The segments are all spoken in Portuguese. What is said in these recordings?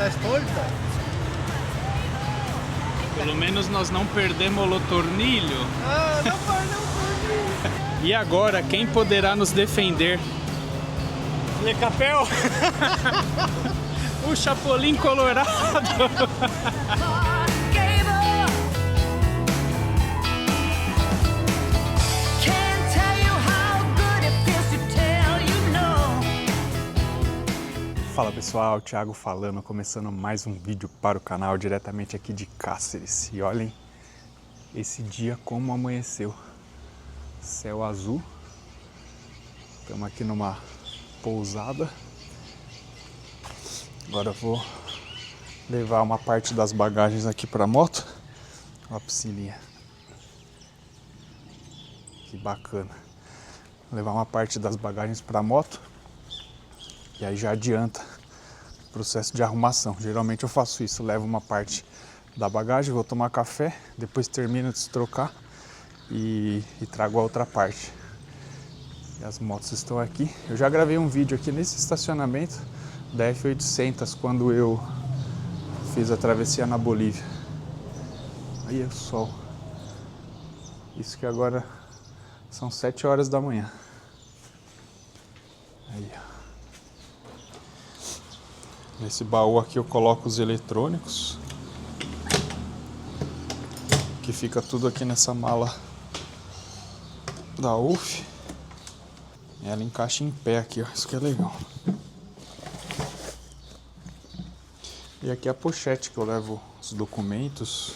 mais torta. Pelo menos nós não perdemos o tornilho. Ah, não perdeu o tornilho. E agora, quem poderá nos defender? Le Capel? O Chapolin Colorado. Fala pessoal, Thiago falando, começando mais um vídeo para o canal diretamente aqui de Cáceres. E olhem esse dia como amanheceu. Céu azul. Estamos aqui numa pousada. Agora eu vou levar uma parte das bagagens aqui para a moto. Olha a piscininha. Que bacana. Vou levar uma parte das bagagens para a moto. E aí já adianta o processo de arrumação. Geralmente eu faço isso, levo uma parte da bagagem, vou tomar café, depois termino de trocar e trago a outra parte. E as motos estão aqui. Eu já gravei um vídeo aqui nesse estacionamento da F800 quando eu fiz a travessia na Bolívia. Aí é o sol. Isso que agora são 7 horas da manhã. Aí, ó. Nesse baú aqui eu coloco os eletrônicos, que fica tudo aqui nessa mala da UF. Ela encaixa em pé aqui, ó, isso que é legal. E aqui é a pochete que eu levo os documentos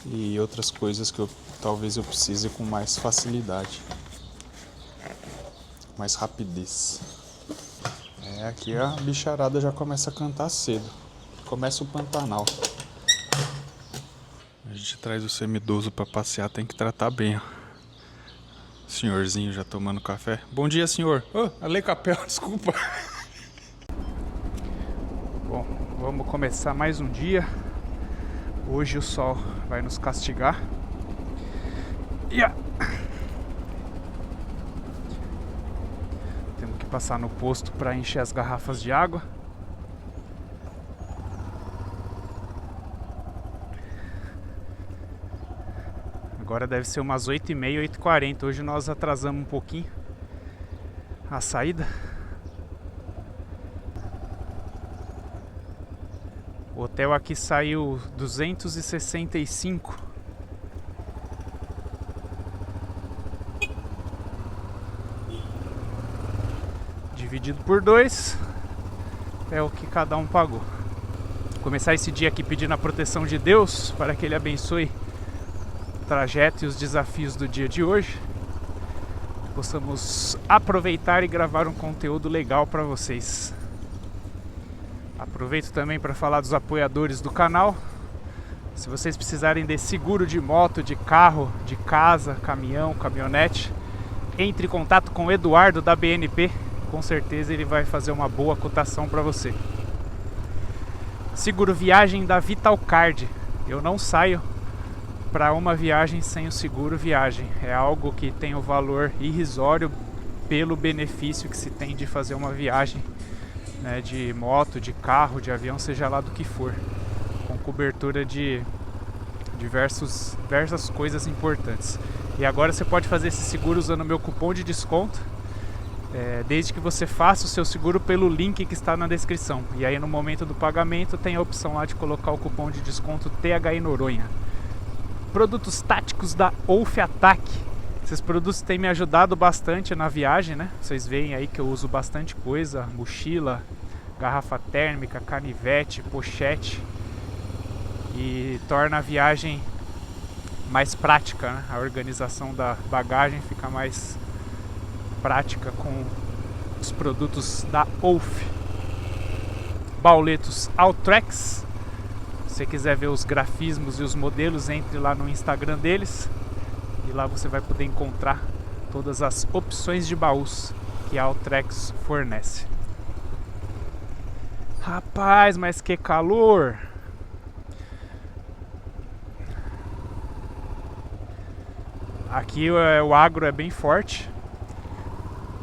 e outras coisas que talvez eu precise com mais facilidade, mais rapidez. Aqui a bicharada já começa a cantar cedo. Começa o Pantanal. A gente traz o semidoso para passear, tem que tratar bem, ó. Senhorzinho já tomando café. Bom dia, senhor. Ale Capel, desculpa. Bom, vamos começar mais um dia. Hoje o sol vai nos castigar. Passar no posto para encher as garrafas de água. Agora deve ser umas 8h30, 8h40. Hoje nós atrasamos um pouquinho a saída. O hotel aqui saiu 265. Dividido por 2 é o que cada um pagou. Vou começar esse dia aqui pedindo a proteção de Deus para que Ele abençoe o trajeto e os desafios do dia de hoje. Que possamos aproveitar e gravar um conteúdo legal para vocês. Aproveito também para falar dos apoiadores do canal. Se vocês precisarem de seguro de moto, de carro, de casa, caminhão, caminhonete, entre em contato com o Eduardo da BNP. Com certeza ele vai fazer uma boa cotação para você. Seguro viagem da Vitalcard. Eu não saio para uma viagem sem o seguro viagem. É algo que tem um valor irrisório pelo benefício que se tem de fazer uma viagem, né, de moto, de carro, de avião, seja lá do que for, com cobertura de diversas coisas importantes. E agora você pode fazer esse seguro usando o meu cupom de desconto. Desde que você faça o seu seguro pelo link que está na descrição. E aí no momento do pagamento tem a opção lá de colocar o cupom de desconto THI Noronha. Produtos táticos da Wolf Attack. Esses produtos têm me ajudado bastante na viagem, né? Vocês veem aí que eu uso bastante coisa. Mochila, garrafa térmica, canivete, pochete. E torna a viagem mais prática, né? A organização da bagagem fica mais prática com os produtos da Wolf. Bauletos Altrex. Se você quiser ver os grafismos e os modelos, entre lá no Instagram deles e lá você vai poder encontrar todas as opções de baús que a Altrex fornece. Rapaz, mas que calor! Aqui o agro é bem forte.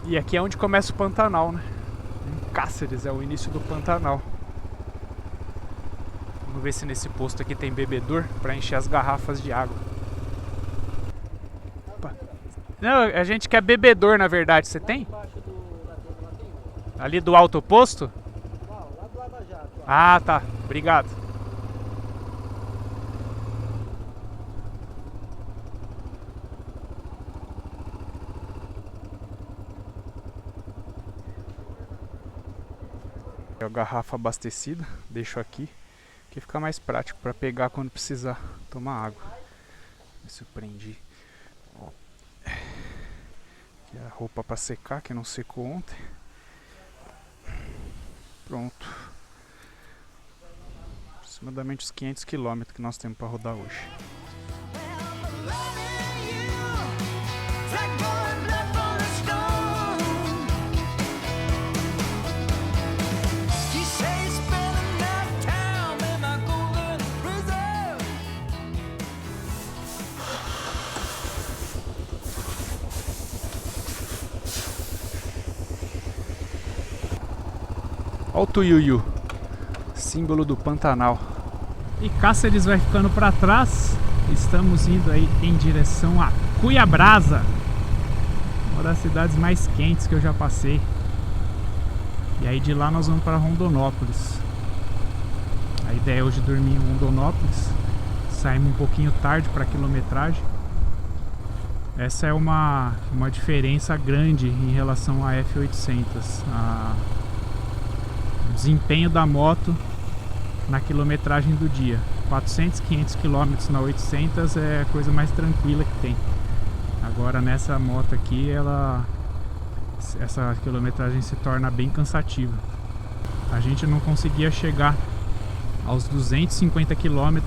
E aqui é onde começa o Pantanal, né? Em Cáceres é o início do Pantanal. Vamos ver se nesse posto aqui tem bebedor para encher as garrafas de água. Opa. Não, a gente quer bebedor, na verdade. Você tem? Ali do alto posto? Não, lá do Lava Jato. Ah, tá. Obrigado. A garrafa abastecida, deixo aqui, que fica mais prático para pegar quando precisar tomar água. Ver se eu prendi aqui a roupa para secar, que não secou ontem. Pronto. Aproximadamente uns 500 km que nós temos para rodar hoje. Olha o Tuiuiu, símbolo do Pantanal. E Cáceres vai ficando para trás. Estamos indo aí em direção a Cuiabrasa, uma das cidades mais quentes que eu já passei. E aí de lá nós vamos para Rondonópolis. A ideia é hoje dormir em Rondonópolis. Saímos um pouquinho tarde para a quilometragem. Essa é uma diferença grande em relação à F800. O desempenho da moto na quilometragem do dia. 400, 500 km na 800 é a coisa mais tranquila que tem. Agora nessa moto aqui, essa quilometragem se torna bem cansativa. A gente não conseguia chegar aos 250 km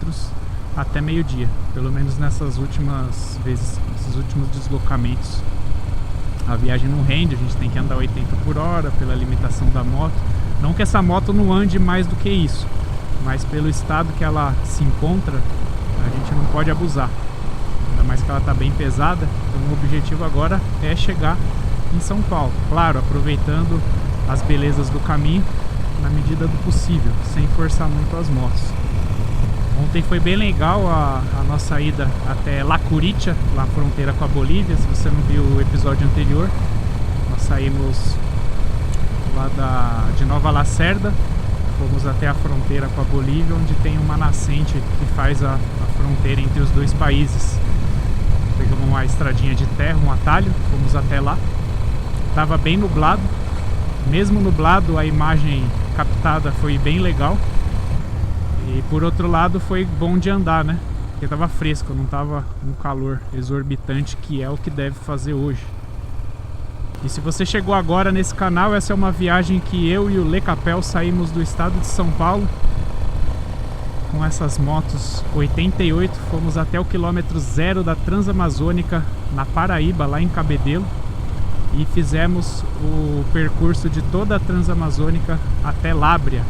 até meio-dia, pelo menos nessas últimas vezes, nesses últimos deslocamentos. A viagem não rende, a gente tem que andar 80 por hora pela limitação da moto. Não que essa moto não ande mais do que isso, mas pelo estado que ela se encontra, a gente não pode abusar. Ainda mais que ela está bem pesada. Então o objetivo agora é chegar em São Paulo. Claro, aproveitando as belezas do caminho na medida do possível, sem forçar muito as motos. Ontem foi bem legal a nossa ida até La Curicha, lá na fronteira com a Bolívia. Se você não viu o episódio anterior, nós saímos lá de Nova Lacerda, fomos até a fronteira com a Bolívia, onde tem uma nascente que faz a fronteira entre os dois países. Pegamos uma estradinha de terra, um atalho, fomos até lá. Estava bem nublado, mesmo nublado a imagem captada foi bem legal. E por outro lado foi bom de andar, né? Porque estava fresco, não estava um calor exorbitante, que é o que deve fazer hoje. E se você chegou agora nesse canal, essa é uma viagem que eu e o Le Capel saímos do estado de São Paulo com essas motos 88, fomos até o quilômetro 0 da Transamazônica na Paraíba, lá em Cabedelo, e fizemos o percurso de toda a Transamazônica até Lábrea,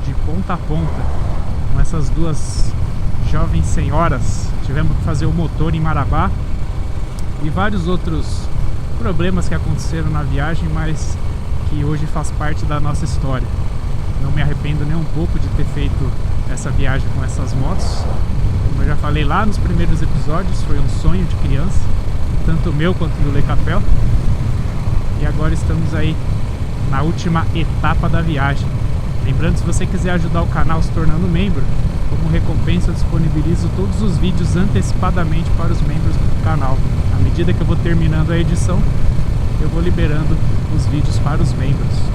de ponta a ponta, com essas duas jovens senhoras. Tivemos que fazer o motor em Marabá e vários outros problemas que aconteceram na viagem, mas que hoje faz parte da nossa história. Não me arrependo nem um pouco de ter feito essa viagem com essas motos. Como eu já falei lá nos primeiros episódios, foi um sonho de criança, tanto meu quanto do Le Capel. E agora estamos aí na última etapa da viagem. Lembrando, se você quiser ajudar o canal se tornando membro, como recompensa eu disponibilizo todos os vídeos antecipadamente para os membros do canal. À medida que eu vou terminando a edição, eu vou liberando os vídeos para os membros.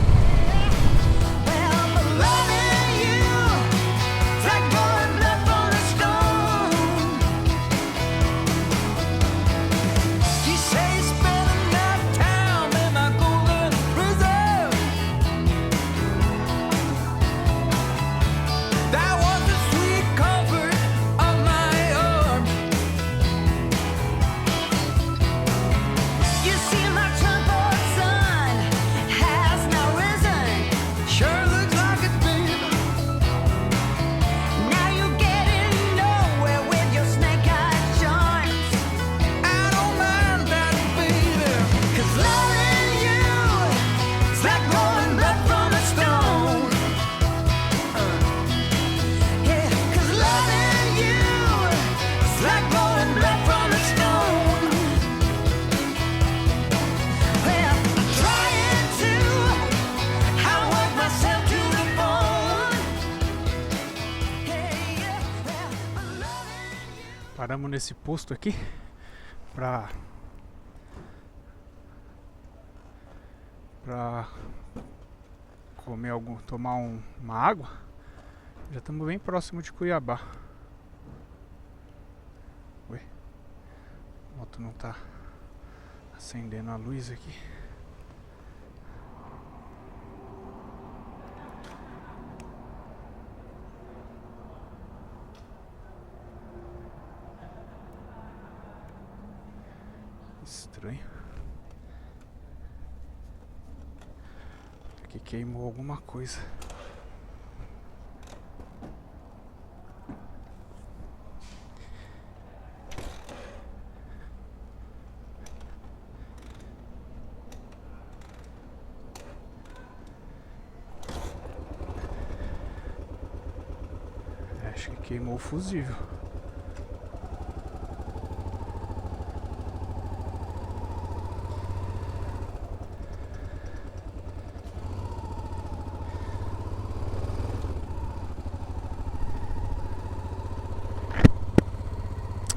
You see my transport son has no Paramos nesse posto aqui pra comer tomar uma água. Já estamos bem próximo de Cuiabá. Ué, a moto não tá acendendo a luz aqui. Estranho. Aqui queimou alguma coisa. Acho que queimou o fusível.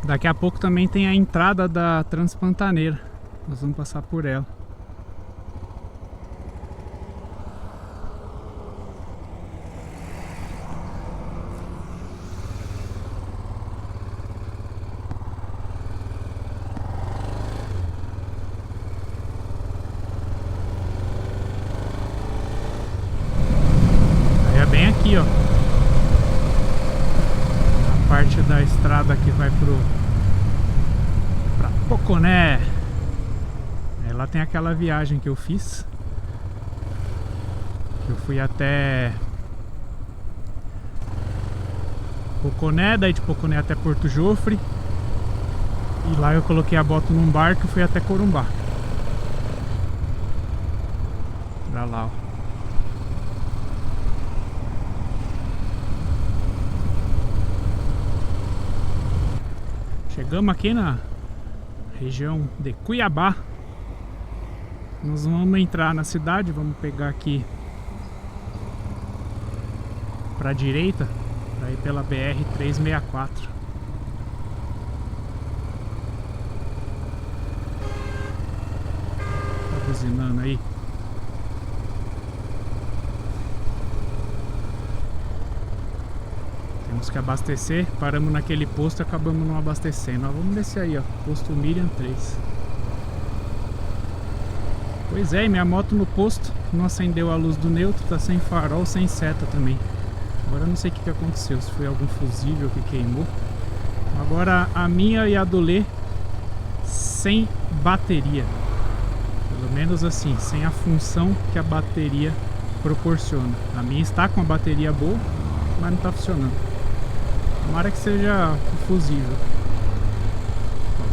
Daqui a pouco também tem a entrada da Transpantaneira. Nós vamos passar por ela. Aí é bem aqui, ó. A parte da estrada que vai pra Poconé. Aí lá tem aquela viagem que eu fiz. Que eu fui até Poconé, daí de Poconé até Porto Jofre. E lá eu coloquei a moto num barco e fui até Corumbá. Pra lá, ó. Chegamos aqui na região de Cuiabá. Nós vamos entrar na cidade, vamos pegar aqui pra direita, pra ir pela BR-364. Tá buzinando aí. Temos que abastecer, paramos naquele posto e acabamos não abastecendo. Nós vamos descer aí, ó, posto Miriam 3. Pois é, e minha moto no posto não acendeu a luz do neutro, tá sem farol, sem seta também. Agora eu não sei o que aconteceu, se foi algum fusível que queimou. Agora a minha e a do Lê sem bateria. Pelo menos assim, sem a função que a bateria proporciona. A minha está com a bateria boa, mas não está funcionando. Tomara que seja fusível.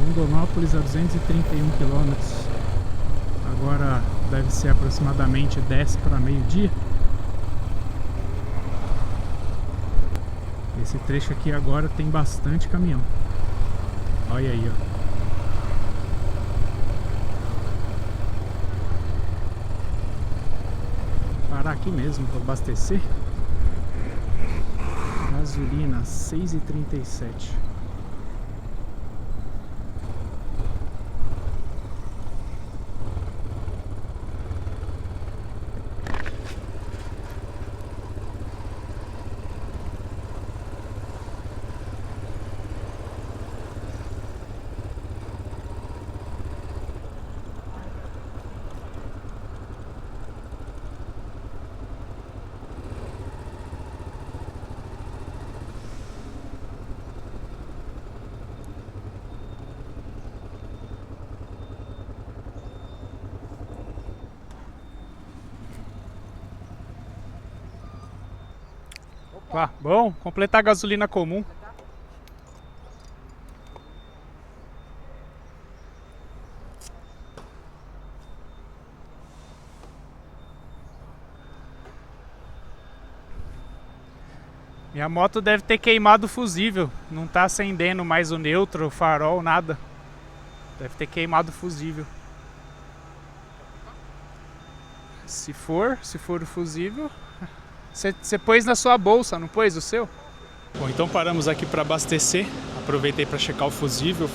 Rondonópolis a 231 km. Agora deve ser aproximadamente 10 para meio-dia. Esse trecho aqui agora tem bastante caminhão. Olha aí, ó. Vou parar aqui mesmo para abastecer. Gasolina 6,37. Opa, bom, completar a gasolina comum. Minha moto deve ter queimado o fusível. Não tá acendendo mais o neutro, o farol, nada. Deve ter queimado o fusível. Se for o fusível... Você pôs na sua bolsa, não pôs o seu? Bom, então paramos aqui para abastecer. A aproveitei para checar o fusível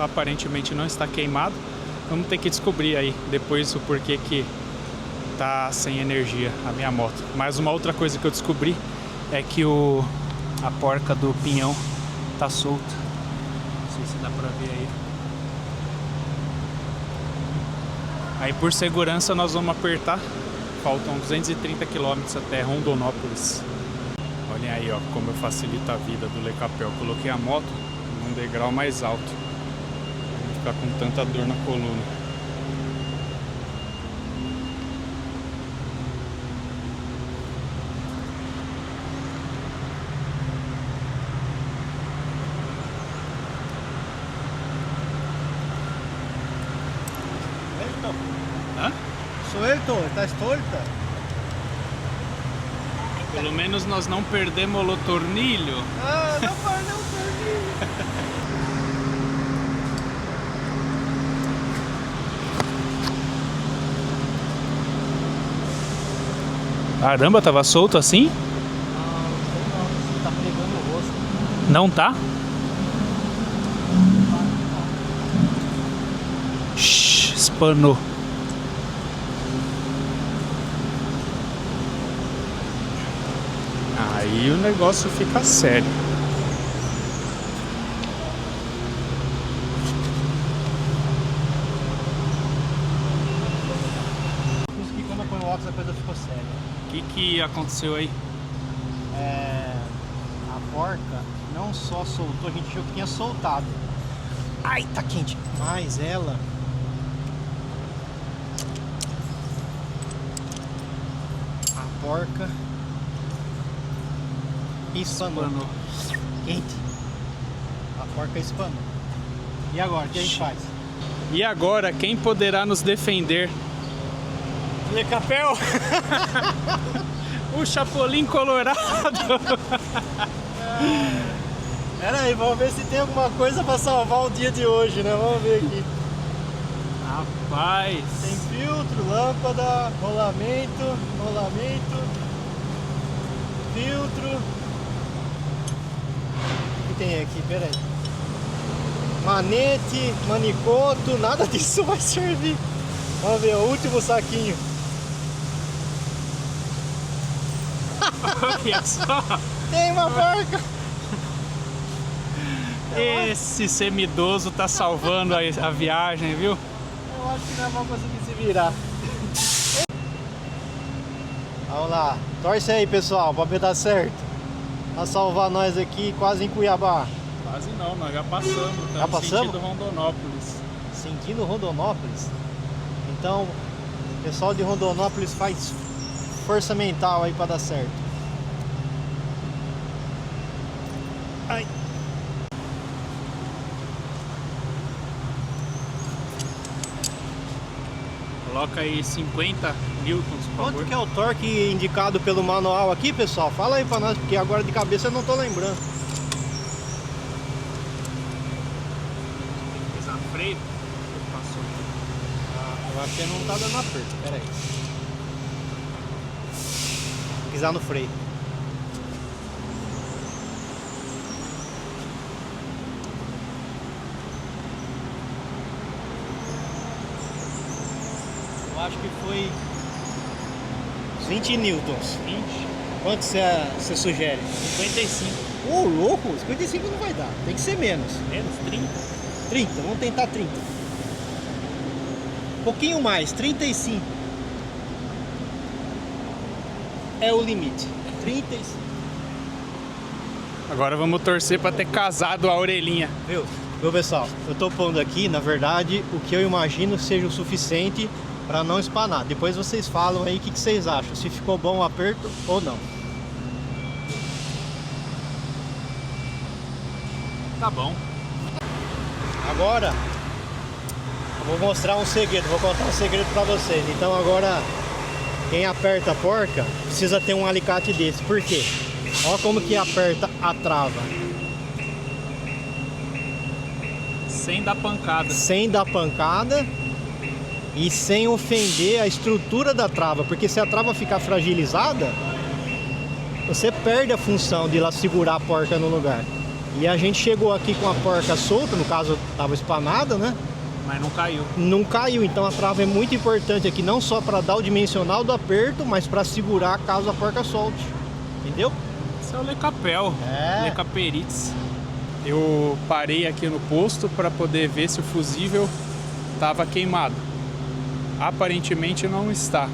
aparentemente não está queimado. Vamos ter que descobrir aí depois o porquê que tá sem energia a minha moto. Mas uma outra coisa que eu descobri é que a porca do pinhão tá solta. Não sei se dá pra ver aí. Aí por segurança nós vamos apertar. Faltam 230 km até Rondonópolis. Olhem aí, ó, como eu facilito a vida do Le Capel. Coloquei a moto num degrau mais alto. Não ficar com tanta dor na coluna. Hã? Suelto, tá estolta? Pelo menos nós não perdemos o tornilho. Ah, não perdeu o tornilho. Caramba, tava solto assim? Não, você tá pegando o rosto. Não tá? Shhh, espanou. Aí o negócio fica sério. Isso que quando eu ponho o óculos a coisa ficou séria. O que aconteceu aí? A porca não só soltou, a gente achou que tinha soltado. Ai, tá quente. Mas ela... A porca... espanou. Quente. A porca espanou. E agora, o que a gente faz? E agora, quem poderá nos defender? Le Capel! O Chapolin Colorado! Pera aí, vamos ver se tem alguma coisa pra salvar o dia de hoje, né? Vamos ver aqui. Rapaz! Tem filtro, lâmpada, rolamento, filtro. O que tem aqui? Pera aí. Manete, manicoto, nada disso vai servir. Vamos ver, o último saquinho. Olha só! Tem uma porca! Esse semidoso tá salvando a viagem, viu? Eu acho que nós vamos conseguir se virar. Vamos lá, torce aí pessoal, pra ver dar certo. Pra salvar nós aqui quase em Cuiabá. Quase não, nós já passamos. Já passamos? Sentido Rondonópolis. Sentindo Rondonópolis? Então, o pessoal de Rondonópolis faz força mental aí pra dar certo. Ai. Coloca aí 50 newtons, por favor. Quanto que é o torque indicado pelo manual aqui, pessoal? Fala aí pra nós, porque agora de cabeça eu não tô lembrando. Pisar no freio. Passou. Eu acho que não tá dando aperto, pera aí. Pisar no freio. Eu acho que foi 20 newtons. 20. Quanto você sugere? 55. Ô, louco, 55 não vai dar. Tem que ser menos. Menos 30. 30, vamos tentar 30. Um pouquinho mais, 35. É o limite. 35. Agora vamos torcer pra ter casado a orelhinha. Viu pessoal? Eu tô pondo aqui, na verdade, o que eu imagino seja o suficiente para não espanar. Depois vocês falam aí o que vocês acham, se ficou bom o aperto ou não. Tá bom. Agora eu vou mostrar um segredo, vou contar um segredo para vocês. Então agora quem aperta a porca precisa ter um alicate desse. Por quê? Olha como que aperta a trava. Sem dar pancada. Sem dar pancada e sem ofender a estrutura da trava, porque se a trava ficar fragilizada, você perde a função de lá segurar a porca no lugar. E a gente chegou aqui com a porca solta, no caso tava espanada, né? Mas não caiu. Não caiu, então a trava é muito importante aqui, não só para dar o dimensional do aperto, mas para segurar caso a porca solte. Entendeu? Esse é o Lecapel, É. Lecaperitz. Eu parei aqui no posto para poder ver se o fusível estava queimado. Aparentemente não está.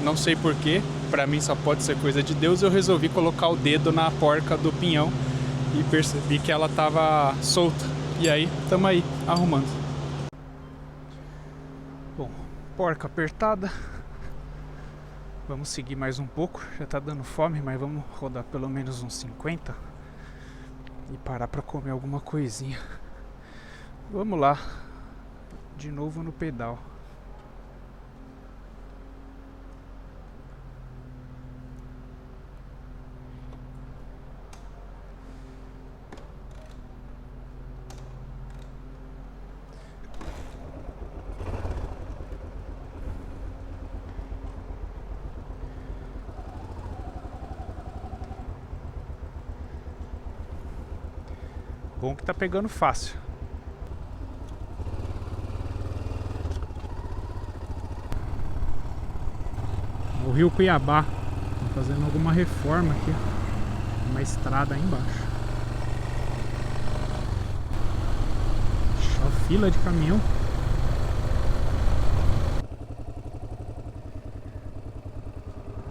Não sei porquê, para mim só pode ser coisa de Deus. Eu resolvi colocar o dedo na porca do pinhão e percebi que ela estava solta. E aí, estamos aí, arrumando. Bom, porca apertada. Vamos seguir mais um pouco. Já tá dando fome, mas vamos rodar pelo menos uns 50 e parar para comer alguma coisinha. Vamos lá. De novo no pedal. Bom que tá pegando fácil. O Rio Cuiabá. Tá fazendo alguma reforma aqui. Uma estrada aí embaixo. Só fila de caminhão.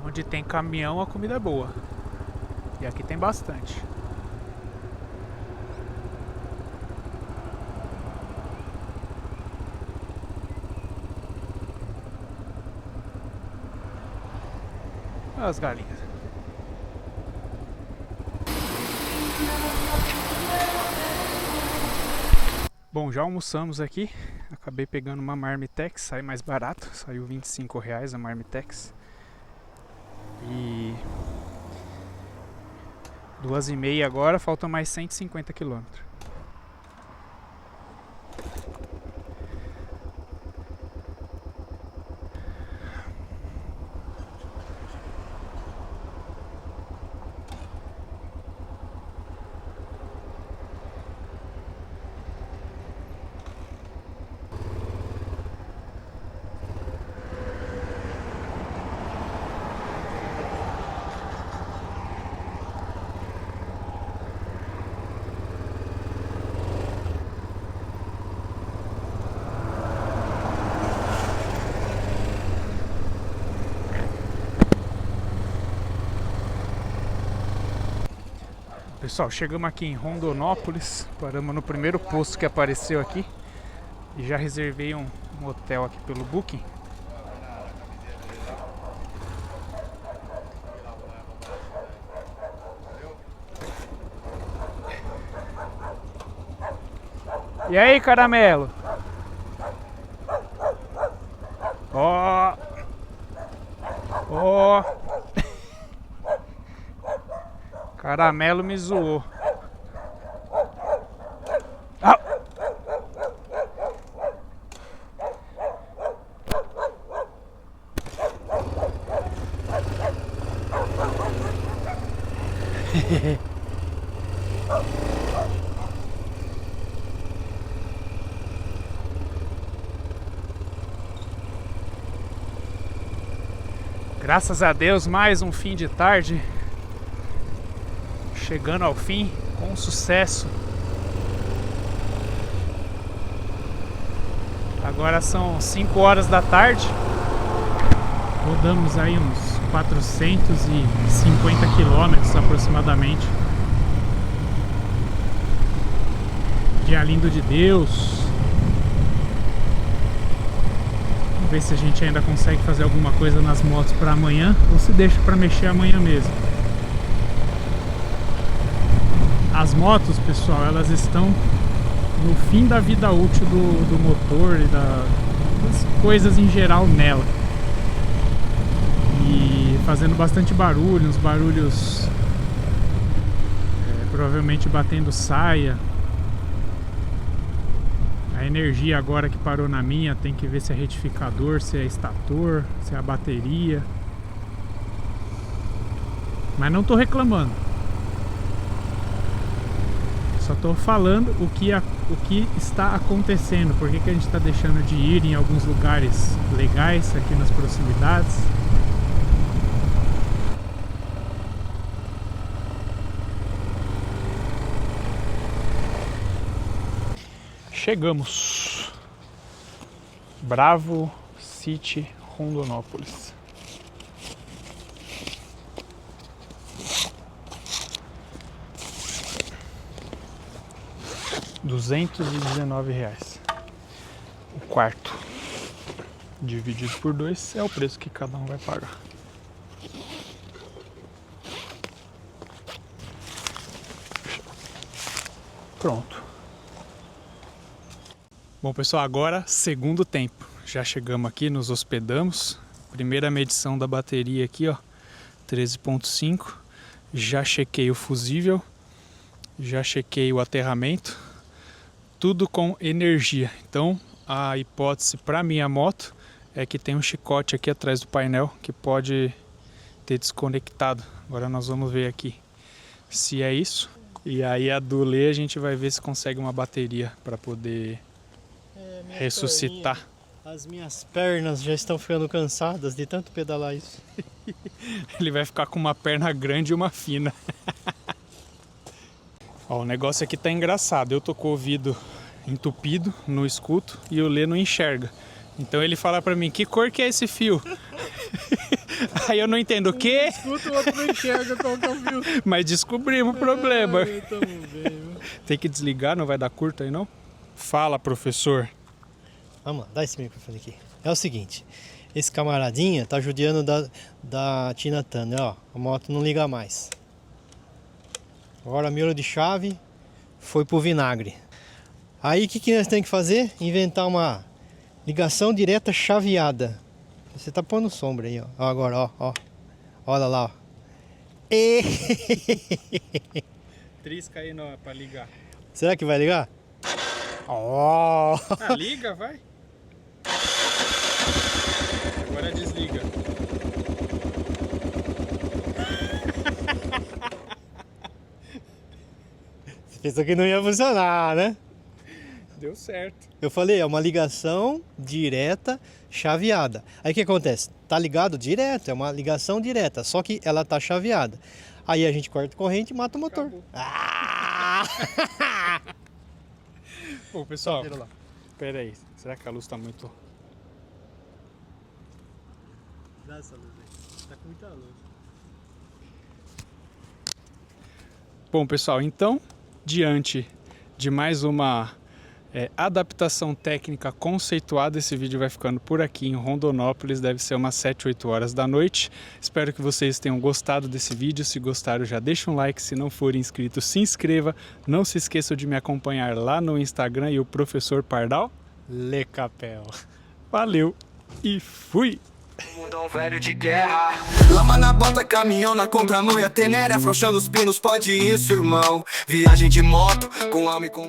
Onde tem caminhão a comida é boa. E aqui tem bastante. As galinhas. Bom, já almoçamos aqui. Acabei pegando uma Marmitex, sai mais barato. Saiu R$25 a Marmitex. E 2h30 agora, faltam mais 150 km. Pessoal, chegamos aqui em Rondonópolis, paramos no primeiro posto que apareceu aqui e já reservei um hotel aqui pelo Booking. E aí, caramelo? Ó! Ó! Caramelo me zoou. Ah. Graças a Deus, mais um fim de tarde. Chegando ao fim com sucesso. Agora são 5 horas da tarde. Rodamos aí uns 450 quilômetros aproximadamente. Dia lindo de Deus. Vamos ver se a gente ainda consegue fazer alguma coisa nas motos para amanhã ou se deixa para mexer amanhã mesmo. As motos, pessoal, elas estão no fim da vida útil do motor e das coisas em geral nela. E fazendo bastante barulho, uns barulhos provavelmente batendo saia. A energia agora que parou na minha, tem que ver se é retificador, se é estator, se é a bateria. Mas não tô reclamando. só tô falando o que está acontecendo, por que a gente está deixando de ir em alguns lugares legais aqui nas proximidades. Chegamos. Bravo City, Rondonópolis. R$219. O quarto dividido por 2 é o preço que cada um vai pagar. Pronto. Bom, pessoal, agora segundo tempo. Já chegamos aqui, nos hospedamos. Primeira medição da bateria aqui, ó, 13.5. Já chequei o fusível, já chequei o aterramento, tudo com energia. Então, a hipótese para minha moto é que tem um chicote aqui atrás do painel que pode ter desconectado. Agora nós vamos ver aqui se é isso. E aí a do Lê a gente vai ver se consegue uma bateria para poder ressuscitar. As minhas pernas já estão ficando cansadas de tanto pedalar isso. Ele vai ficar com uma perna grande e uma fina. Ó, o negócio aqui tá engraçado. Eu tô com o ouvido entupido, não escuto, e o Lê não enxerga. Então ele fala pra mim, que cor que é esse fio? Aí eu não entendo o quê? Escuta, o outro não enxerga qual que é o fio. Mas descobrimos o problema. Bem, tem que desligar, não vai dar curto aí não? Fala, professor. Vamos lá, dá esse microfone aqui. É o seguinte, esse camaradinha tá judiando da Tina Turner, ó. A moto não liga mais. Agora a miolo de chave foi pro vinagre. Aí o que nós temos que fazer? Inventar uma ligação direta chaveada. Você tá pondo sombra aí, ó. Agora, ó. Olha lá, ó. Trisca aí pra ligar. Será que vai ligar? Ó! Ah, liga, vai. Agora desliga. Você pensou que não ia funcionar, né? Deu certo. Eu falei, é uma ligação direta chaveada. Aí o que acontece? Tá ligado direto, é uma ligação direta, só que ela tá chaveada. Aí a gente corta a corrente e mata o motor. Ah! Pô, pessoal, pera aí, será que a luz tá muito... Dá essa luz aí, tá com muita luz. Bom, pessoal, então, diante de mais uma adaptação técnica conceituada, esse vídeo vai ficando por aqui em Rondonópolis, deve ser umas 7, 8 horas da noite. Espero que vocês tenham gostado desse vídeo. Se gostaram, já deixa um like. Se não for inscrito, se inscreva. Não se esqueçam de me acompanhar lá no Instagram e o Professor Pardal Le Capel. Valeu e fui! Mundão velho de guerra. Lama na bota, caminhão na contramão e a tenéria afrouxando os pinos, pode isso, irmão. Viagem de moto, com alma e com...